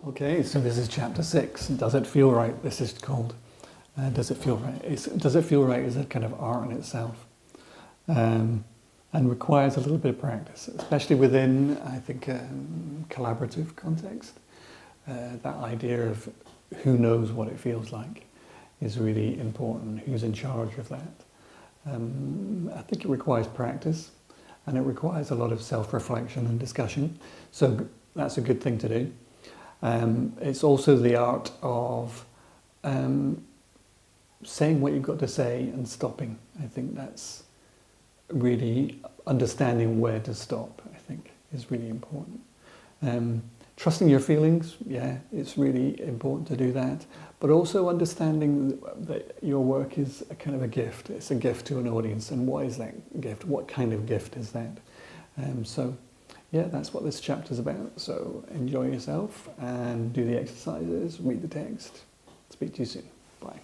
Okay, so this is chapter 6. Does it feel right? This is called. Does it feel right? Does it feel right is a kind of art in itself, and requires a little bit of practice, especially within, I think, collaborative context. That idea of who knows what it feels like is really important. Who's in charge of that? I think it requires practice, and it requires a lot of self-reflection and discussion. So that's a good thing to do. It's also the art of saying what you've got to say and stopping. I think that's really understanding where to stop, I think, is really important. Trusting your feelings, yeah, it's really important to do that. But also understanding that your work is a kind of a gift. It's a gift to an audience. And what is that gift? What kind of gift is that? So, yeah, that's what this chapter's about. So enjoy yourself and do the exercises, read the text. Speak to you soon. Bye.